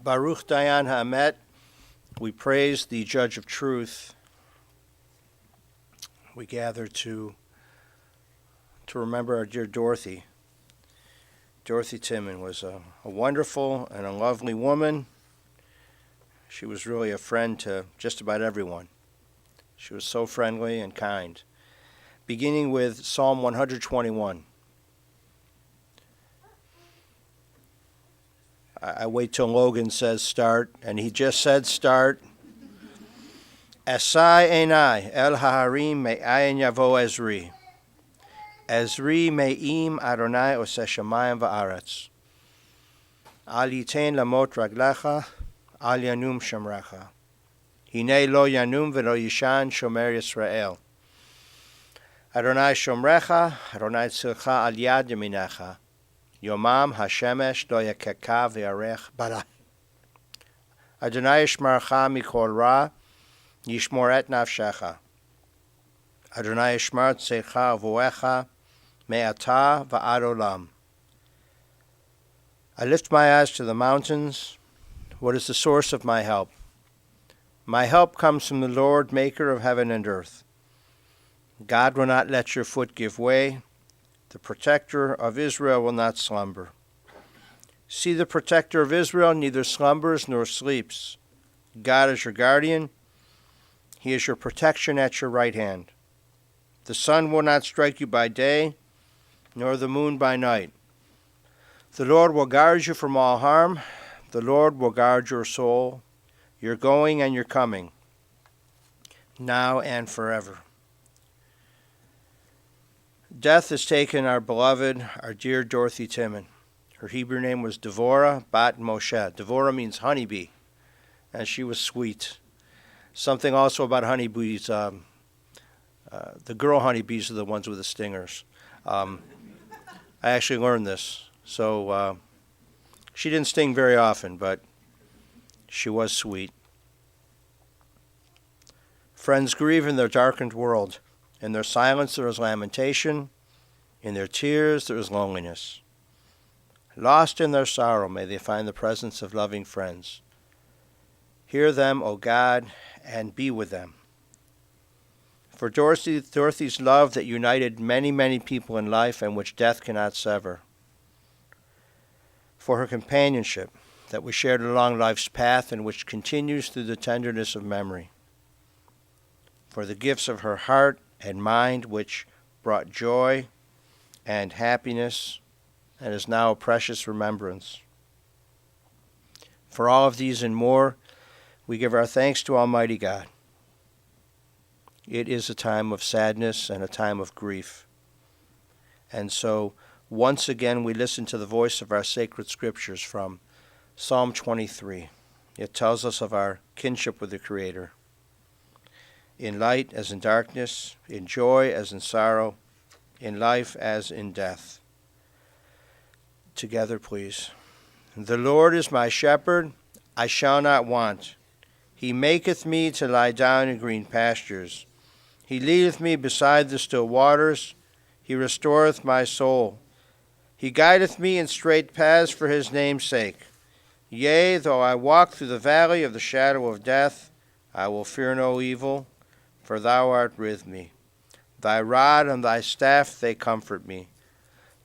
Baruch Dayan Ha'emet, we praise the Judge of Truth. We gather to remember our dear Dorothy. Dorothy Timen was a wonderful and a lovely woman. She was really a friend to just about everyone. She was so friendly and kind. Beginning with Psalm 121. I wait till Logan says start, and he just said start. Asai enai el haharim me'ayin yavo Ezri. Ezri me'im Adonai oseh shamayim va'aretz. Al yitain lamot raglecha, al yanum shamrecha. Hinei lo yanum v'lo yishan shomer Yisrael. Adonai shomrecha, Adonai tzilcha al yad yaminecha. Yomam hashemesh lo yakeka v'yarech bara. Adonai yishmarcha mikol ra, yishmor et nafshecha. Adonai yishmar tzecha uvoecha, me'ata va'ad olam. I lift my eyes to the mountains. What is the source of my help? My help comes from the Lord, maker of heaven and earth. God will not let your foot give way. The protector of Israel will not slumber. See, the protector of Israel neither slumbers nor sleeps. God is your guardian. He is your protection at your right hand. The sun will not strike you by day, nor the moon by night. The Lord will guard you from all harm. The Lord will guard your soul, your going and your coming, now and forever. Death has taken our beloved, our dear Dorothy Timen. Her Hebrew name was Devorah Bat Moshe. Devorah means honeybee, and she was sweet. Something also about honeybees, the girl honeybees are the ones with the stingers. I actually learned this. So she didn't sting very often, but she was sweet. Friends grieve in their darkened world. In their silence there is lamentation. In their tears there is loneliness. Lost in their sorrow may they find the presence of loving friends. Hear them, O God, and be with them. For Dorothy's love that united many, many people in life and which death cannot sever. For her companionship that we shared along life's path and which continues through the tenderness of memory. For the gifts of her heart and mind which brought joy and happiness and is now a precious remembrance. For all of these and more, we give our thanks to Almighty God. It is a time of sadness and a time of grief. And so, once again, we listen to the voice of our sacred scriptures from Psalm 23. It tells us of our kinship with the Creator. In light as in darkness, in joy as in sorrow, in life as in death. Together, please. The Lord is my shepherd, I shall not want. He maketh me to lie down in green pastures. He leadeth me beside the still waters. He restoreth my soul. He guideth me in straight paths for his name's sake. Yea, though I walk through the valley of the shadow of death, I will fear no evil, for thou art with me. Thy rod and thy staff, they comfort me.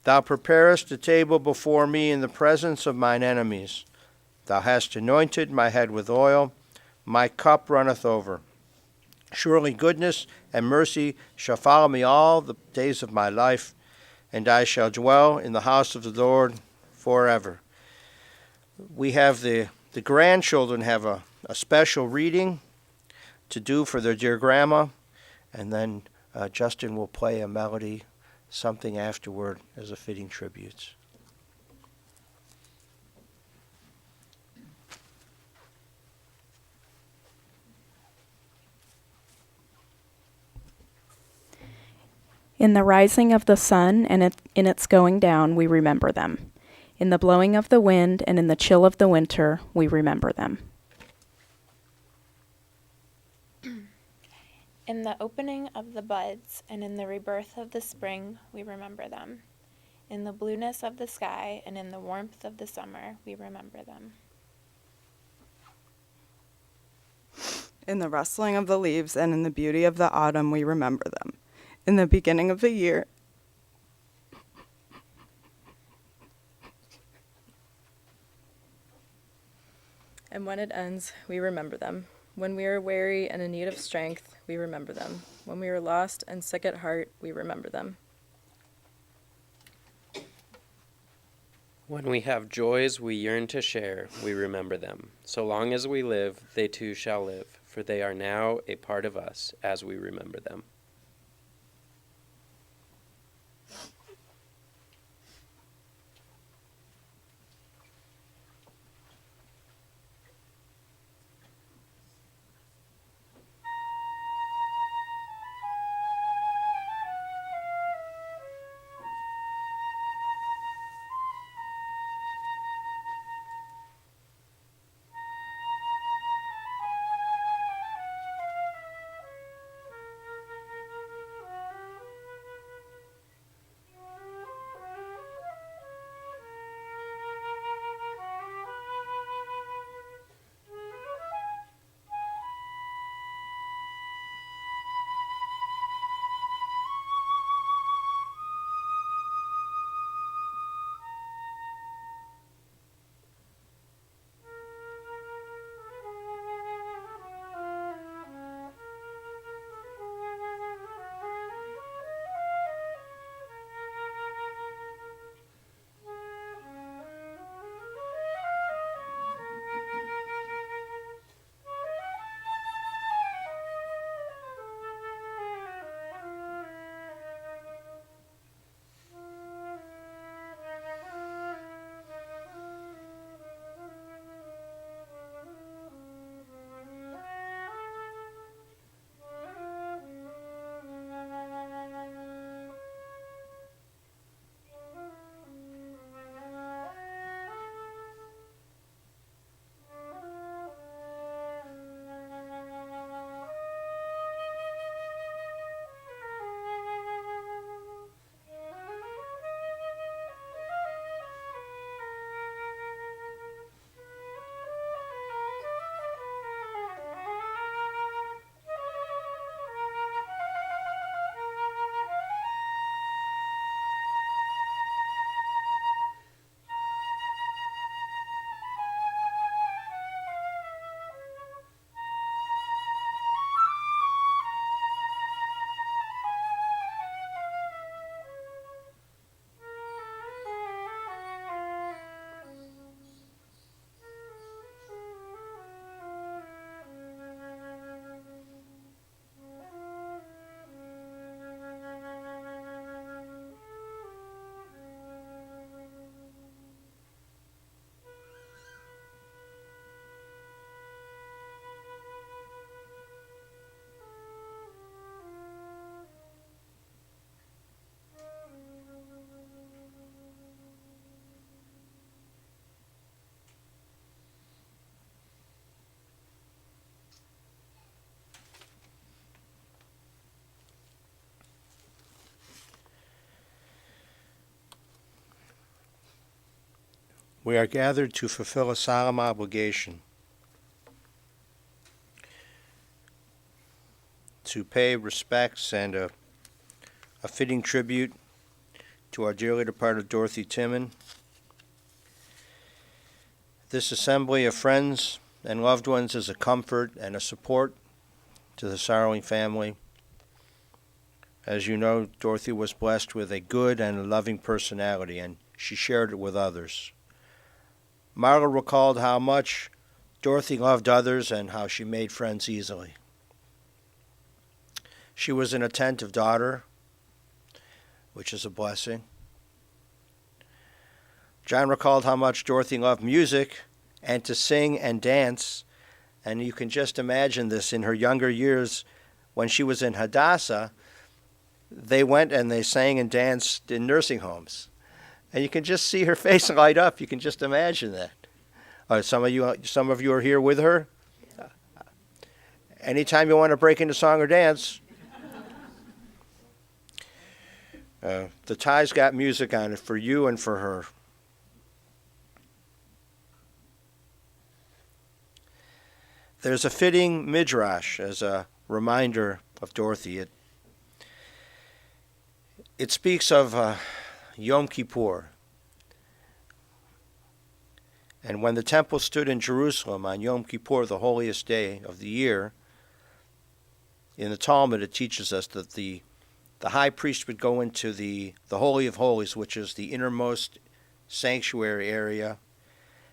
Thou preparest a table before me in the presence of mine enemies. Thou hast anointed my head with oil. My cup runneth over. Surely goodness and mercy shall follow me all the days of my life, and I shall dwell in the house of the Lord forever. We have the grandchildren have a special reading to do for their dear grandma, and then Justin will play a melody, something afterward as a fitting tribute. In the rising of the sun and in its going down, we remember them. In the blowing of the wind and in the chill of the winter, we remember them. In the opening of the buds and in the rebirth of the spring, we remember them. In the blueness of the sky and in the warmth of the summer, we remember them. In the rustling of the leaves and in the beauty of the autumn, we remember them. In the beginning of the year, And when it ends, we remember them. When we are weary and in need of strength, we remember them. When we are lost and sick at heart, we remember them. When we have joys we yearn to share, we remember them. So long as we live, they too shall live, for they are now a part of us as we remember them. We are gathered to fulfill a solemn obligation to pay respects and a fitting tribute to our dearly departed Dorothy Timen. This assembly of friends and loved ones is a comfort and a support to the sorrowing family. As you know, Dorothy was blessed with a good and a loving personality, and she shared it with others. Marla recalled how much Dorothy loved others and how she made friends easily. She was an attentive daughter, which is a blessing. John recalled how much Dorothy loved music and to sing and dance, and you can just imagine this in her younger years when she was in Hadassah. They went and they sang and danced in nursing homes. And you can just see her face light up. You can just imagine that. Some of you are here with her. Anytime you want to break into song or dance, the tie's got music on it for you and for her. There's a fitting midrash as a reminder of Dorothy. It speaks of Yom Kippur. And when the temple stood in Jerusalem on Yom Kippur, the holiest day of the year, in the Talmud it teaches us that the high priest would go into the Holy of Holies, which is the innermost sanctuary area,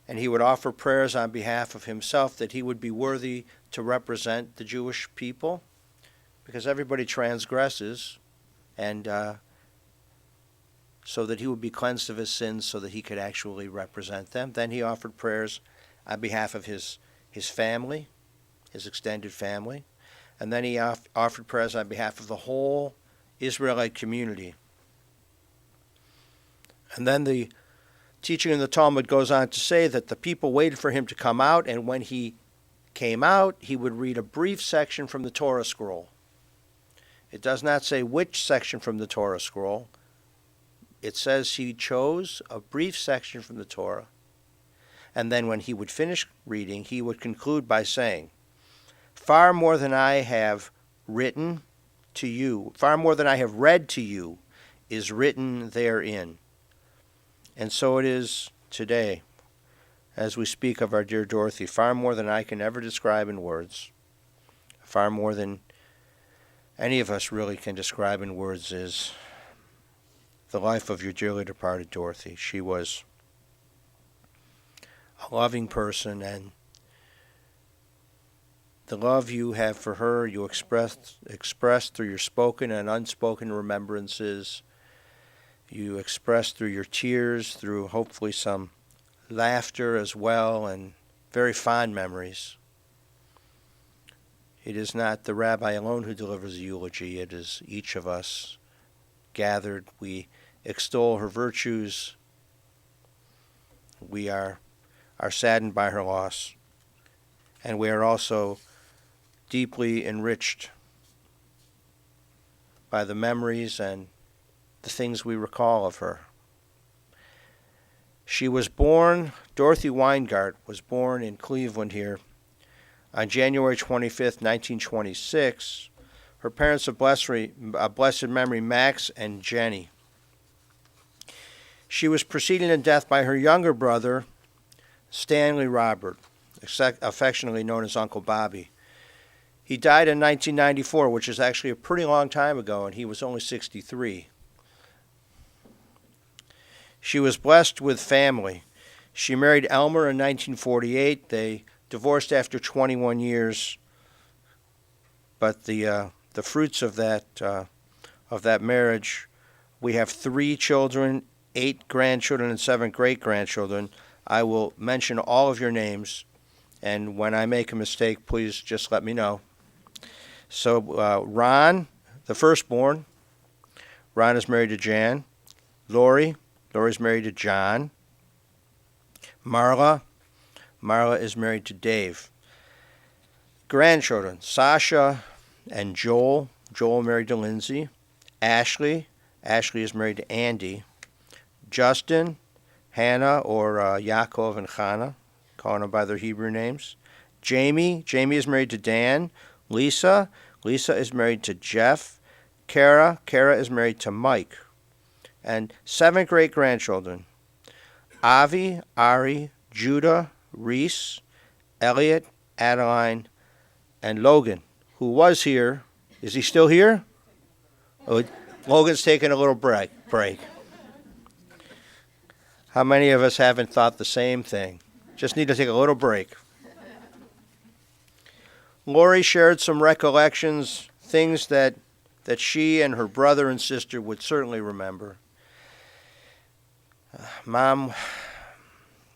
and he would offer prayers on behalf of himself that he would be worthy to represent the Jewish people, because everybody transgresses, and so that he would be cleansed of his sins so that he could actually represent them. Then he offered prayers on behalf of his family, his extended family, and then he offered prayers on behalf of the whole Israelite community. And then the teaching in the Talmud goes on to say that the people waited for him to come out, and when he came out, he would read a brief section from the Torah scroll. It does not say which section from the Torah scroll. It says he chose a brief section from the Torah, and then when he would finish reading, he would conclude by saying, "Far more than I have written to you, far more than I have read to you, is written therein." And so it is today, as we speak of our dear Dorothy, far more than I can ever describe in words, far more than any of us really can describe in words, is the life of your dearly departed Dorothy. She was a loving person, and the love you have for her you expressed through your spoken and unspoken remembrances. You expressed through your tears, through hopefully some laughter as well, and very fond memories. It is not the rabbi alone who delivers a eulogy. It is each of us gathered. We extol her virtues. We are saddened by her loss. And we are also deeply enriched by the memories and the things we recall of her. She was born, Dorothy Weingart was born in Cleveland here on January 25th, 1926. Her parents of blessed memory, Max and Jenny. She was preceded in death by her younger brother, Stanley Robert, affectionately known as Uncle Bobby. He died in 1994, which is actually a pretty long time ago, and he was only 63. She was blessed with family. She married Elmer in 1948. They divorced after 21 years, but the fruits of that marriage, we have 3 children, 8 grandchildren, and 7 great-grandchildren. I will mention all of your names, and when I make a mistake, please just let me know. So Ron, the firstborn, Ron is married to Jan. Lori's married to John. Marla is married to Dave. Grandchildren, Sasha and Joel married to Lindsay. Ashley is married to Andy. Justin, Hannah, or Yaakov and Chana, calling them by their Hebrew names. Jamie is married to Dan. Lisa is married to Jeff. Kara is married to Mike. And 7 great-grandchildren: Avi, Ari, Judah, Reese, Elliot, Adeline, and Logan, who was here. Is he still here? Oh, Logan's taking a little break. How many of us haven't thought the same thing? Just need to take a little break. Lori shared some recollections, things that she and her brother and sister would certainly remember. Mom,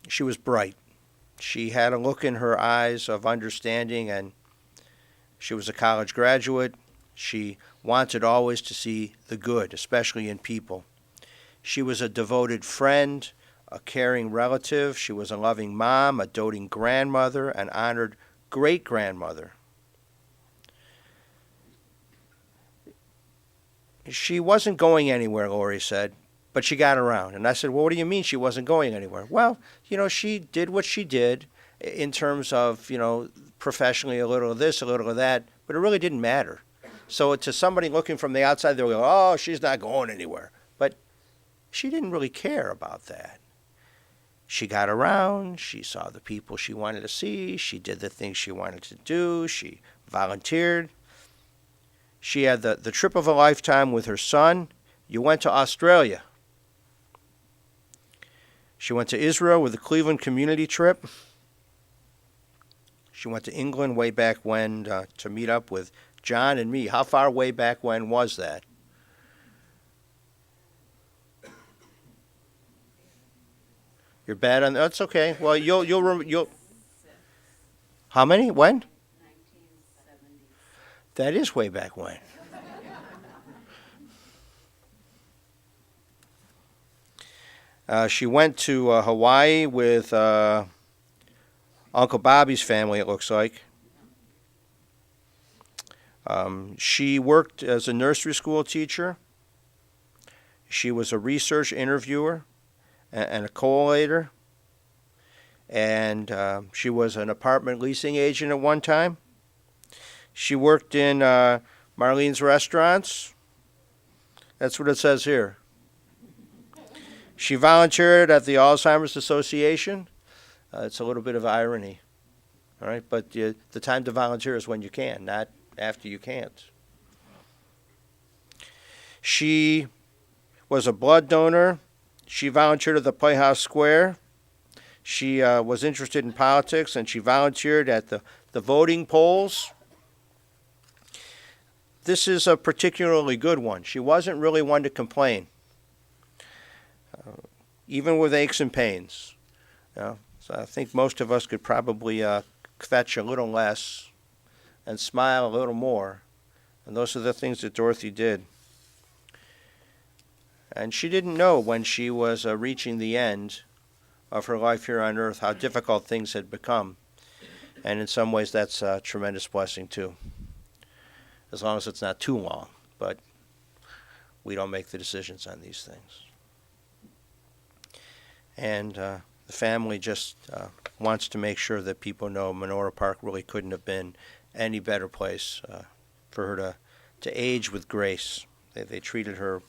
she was bright. She had a look in her eyes of understanding, and she was a college graduate. She wanted always to see the good, especially in people. She was a devoted friend, a caring relative. She was a loving mom, a doting grandmother, an honored great-grandmother. She wasn't going anywhere, Lori said, but she got around. And I said, well, what do you mean she wasn't going anywhere? Well, she did what she did, in terms of, professionally, a little of this, a little of that, but it really didn't matter. So to somebody looking from the outside, they'll go, oh, she's not going anywhere. But she didn't really care about that. She got around, she saw the people she wanted to see, she did the things she wanted to do, she volunteered. She had the trip of a lifetime with her son. You went to Australia. She went to Israel with the Cleveland community trip. She went to England way back when to meet up with John and me. How far way back when was that? You're bad on that's okay. Well, you'll. How many? When? 1970. That is way back when. She went to Hawaii with Uncle Bobby's family, it looks like. She worked as a nursery school teacher. She was a research interviewer and a collator. And she was an apartment leasing agent at one time. She worked in Marlene's restaurants. That's what it says here. She volunteered at the Alzheimer's Association. It's a little bit of irony, all right? But the time to volunteer is when you can, not after you can't. She was a blood donor. She volunteered at the Playhouse Square. She was interested in politics, and she volunteered at the voting polls. This is a particularly good one. She wasn't really one to complain, even with aches and pains. So I think most of us could probably fetch a little less and smile a little more. And those are the things that Dorothy did. And she didn't know when she was reaching the end of her life here on earth how difficult things had become. And in some ways that's a tremendous blessing too. As long as it's not too long. But we don't make the decisions on these things. And the family just wants to make sure that people know Menorah Park really couldn't have been any better place for her to age with grace. They treated her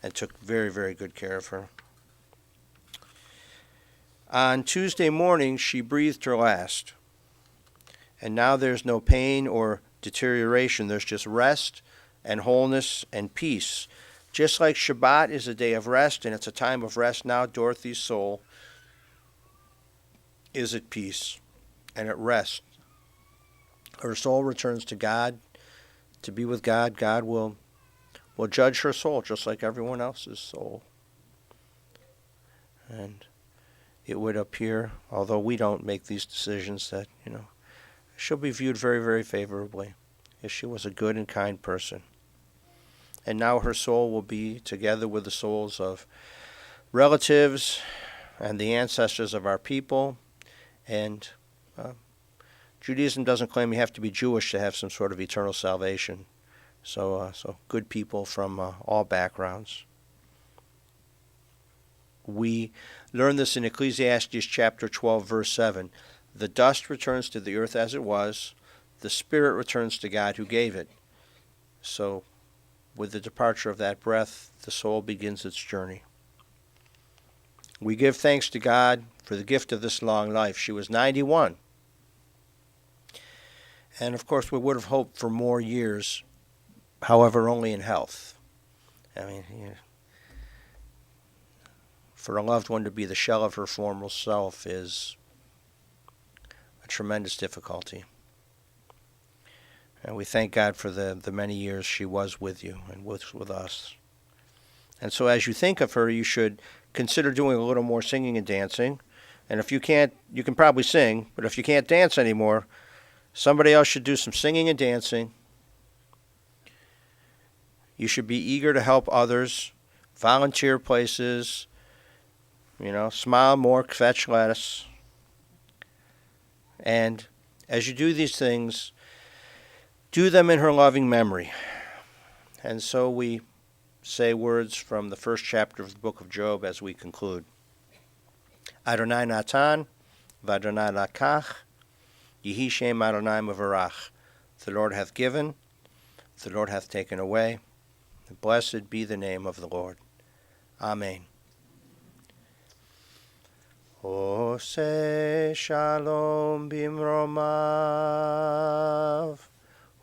and took very, very good care of her. On Tuesday morning, she breathed her last. And now there's no pain or deterioration. There's just rest and wholeness and peace. Just like Shabbat is a day of rest, and it's a time of rest now, Dorothy's soul is at peace and at rest. Her soul returns to God, to be with God. God will judge her soul just like everyone else's soul. And it would appear, although we don't make these decisions, that, she'll be viewed very, very favorably, as she was a good and kind person. And now her soul will be together with the souls of relatives and the ancestors of our people. And Judaism doesn't claim you have to be Jewish to have some sort of eternal salvation. So good people from all backgrounds. We learn this in Ecclesiastes chapter 12, verse 7. The dust returns to the earth as it was. The spirit returns to God who gave it. So with the departure of that breath, the soul begins its journey. We give thanks to God for the gift of this long life. She was 91. And of course, we would have hoped for more years, however, only in health. I mean, for a loved one to be the shell of her former self is a tremendous difficulty. And we thank God for the many years she was with you and with us. And so as you think of her, you should consider doing a little more singing and dancing. And if you can't, you can probably sing, but if you can't dance anymore, somebody else should do some singing and dancing. You should be eager to help others, volunteer places, smile more, fetch less. And as you do these things, do them in her loving memory. And so we say words from the first chapter of the book of Job as we conclude. Adonai Natan, v'Adonai lakach, Yehi Shem Adonai mevarach. The Lord hath given, the Lord hath taken away. Blessed be the name of the Lord. Amen. Ose shalom bimromav,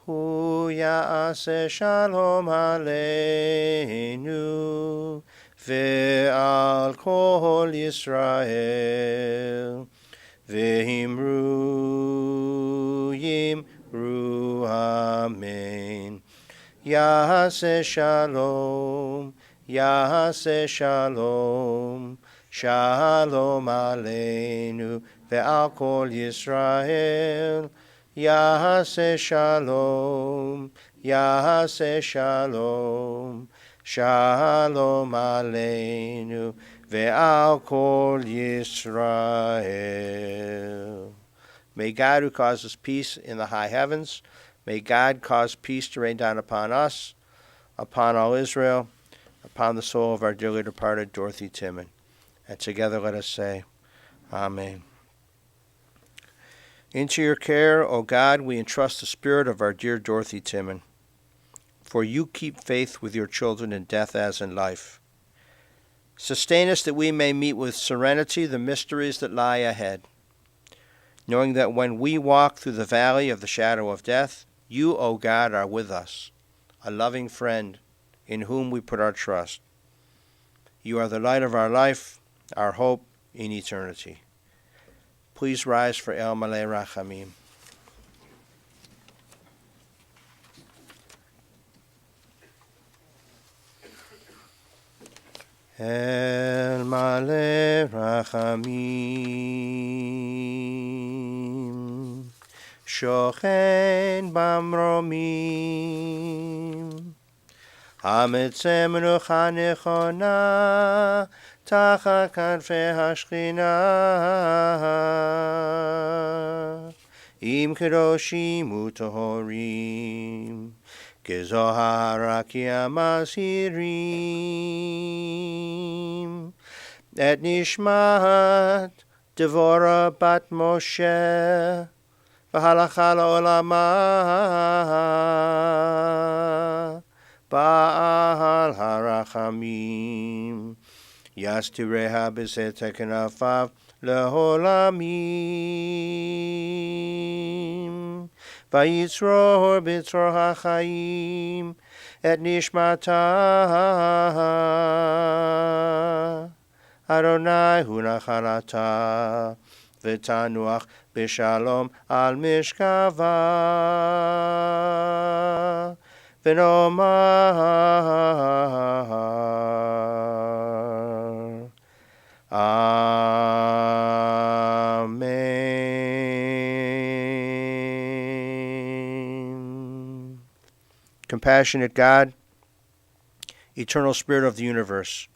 hu ya'aseh shalom aleinu, ve'al kol Yisrael, ve'imru yimru amen. Ya'aseh shalom, Ya'aseh shalom, Shalom aleinu ve'al kol Yisrael. Ya'aseh shalom, Ya'aseh shalom, Shalom aleinu ve'al kol Yisrael. May God, who causes peace in the high heavens, may God cause peace to rain down upon us, upon all Israel, upon the soul of our dearly departed Dorothy Timen. And together let us say, Amen. Into your care, O God, we entrust the spirit of our dear Dorothy Timen. For you keep faith with your children in death as in life. Sustain us that we may meet with serenity the mysteries that lie ahead, knowing that when we walk through the valley of the shadow of death, you, O God, are with us, a loving friend in whom we put our trust. You are the light of our life, our hope in eternity. Please rise for El Malei Rachamim. El Malei Rachamim, Shochen Bamromim, Hametzeh Menucha Nechona, Tachat Kanfei Hashchina, Im Kedoshim Utohorim, Kezohar Ki Amazirim, Et Nishmat Devora Bat Moshe, V'Halacha La'olama, Ba'al Harachamim, Yastireha B'Setek Kenafav Leholamim, Vayitzroh B'Tzror HaChaim, Et Nishmata, Adonai Hu Nachalata, V'Tanuach B'Shalom Al Mishkava, V'Nomar Amen. Compassionate God, eternal Spirit of the universe,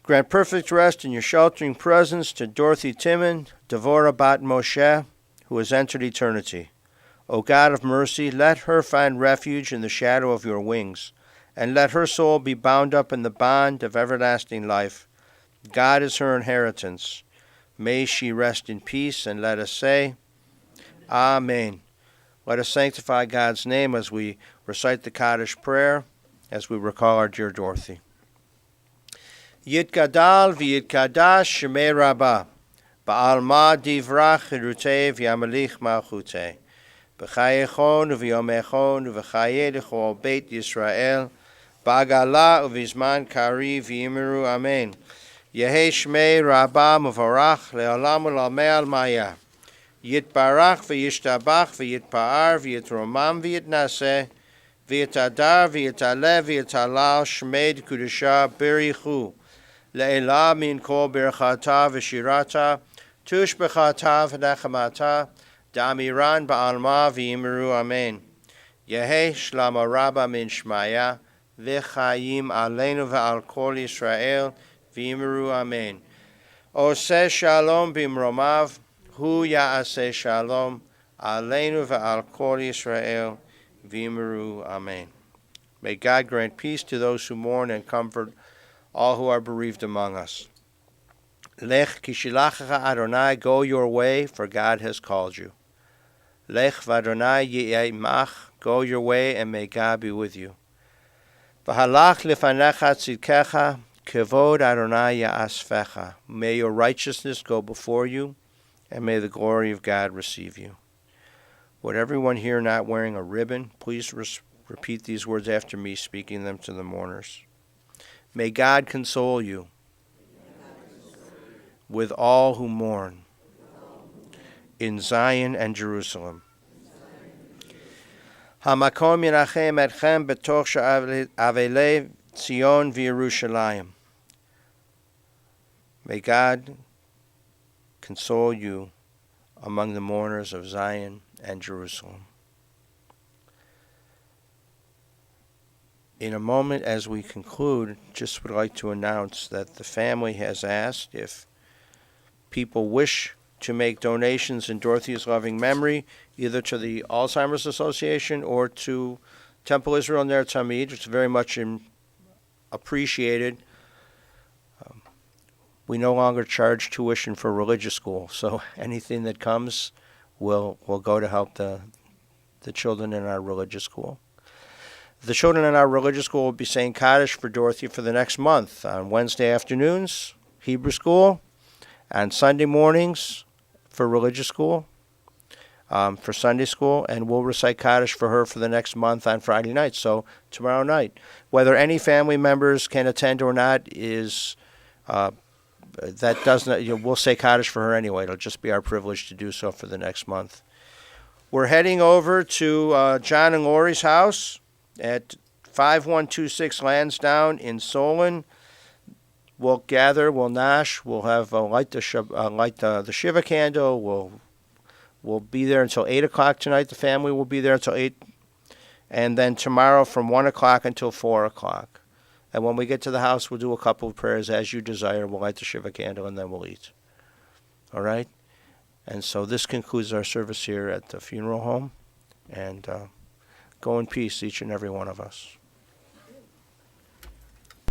grant perfect rest in your sheltering presence to Dorothy Timen, Devora Bat Moshe, who has entered eternity. O God of mercy, let her find refuge in the shadow of your wings, and let her soul be bound up in the bond of everlasting life. God is her inheritance. May she rest in peace, and let us say, Amen. Let us sanctify God's name as we recite the Kaddish prayer, as we recall our dear Dorothy. Yitgadal v'yitkadash shemei Rabbah, ba'alma divrach chirutei v'yamelich malchutei, b'chayechon u'v'yomechon u'v'chayei l'chol beit Yisrael, ba'agala u'v'zman kari v'yimiru amen. Yehei shmei Rabbah mevarach le'olam u'lamei al-maya. Yitbarach v'yishtabach v'yitpa'ar v'yitromam v'yitnaseh, v'yitadar v'yitaleh v'yitalal shmeid kudusha berichu. Le'elah min kol berchata v'shirata, tush b'chata v'nechamata, da'amiran ba'alma v'yimiru amen. Yehei shlama rabba min shmaya, v'chayim aleinu v'al kol Yisrael, v'yimiru amen. Oseh shalom bimromav, hu ya'aseh shalom, aleinu v'al kol Yisrael, v'yimiru amen. May God grant peace to those who mourn and comfort all who are bereaved among us. Lech kishilachacha Adonai, go your way, for God has called you. Lech v'Adonai yi'emach, go your way, and may God be with you. V'halach lefanecha tzidkecha, kevod Adonai ya'asfecha. May your righteousness go before you, and may the glory of God receive you. Would everyone here not wearing a ribbon, please repeat these words after me, speaking them to the mourners. May God console you with all who mourn in Zion and Jerusalem. Hamakom yinachem etchem betoch she'avelei Tzion v'Yerushalayim. May God console you among the mourners of Zion and Jerusalem. In a moment, as we conclude, just would like to announce that the family has asked if people wish to make donations in Dorothy's loving memory, either to the Alzheimer's Association or to Temple Israel Ner Tamid. It's very much appreciated. We no longer charge tuition for religious school, so anything that comes will go to help the children in our religious school. The children in our religious school will be saying Kaddish for Dorothy for the next month on Wednesday afternoons, Hebrew school, and Sunday mornings for religious school, for Sunday school, and we'll recite Kaddish for her for the next month on Friday night, so tomorrow night. Whether any family members can attend or not is, that doesn't, we'll say Kaddish for her anyway. It'll just be our privilege to do so for the next month. We're heading over to John and Lori's house at 5126 Lansdowne in Solon. We'll gather, we'll nash, we'll have light the Shiva candle. We'll be there until 8 o'clock tonight. The family will be there until 8. And then tomorrow from 1 o'clock until 4 o'clock. And when we get to the house, we'll do a couple of prayers as you desire. We'll light the Shiva candle and then we'll eat. All right? And so this concludes our service here at the funeral home. And go in peace, each and every one of us.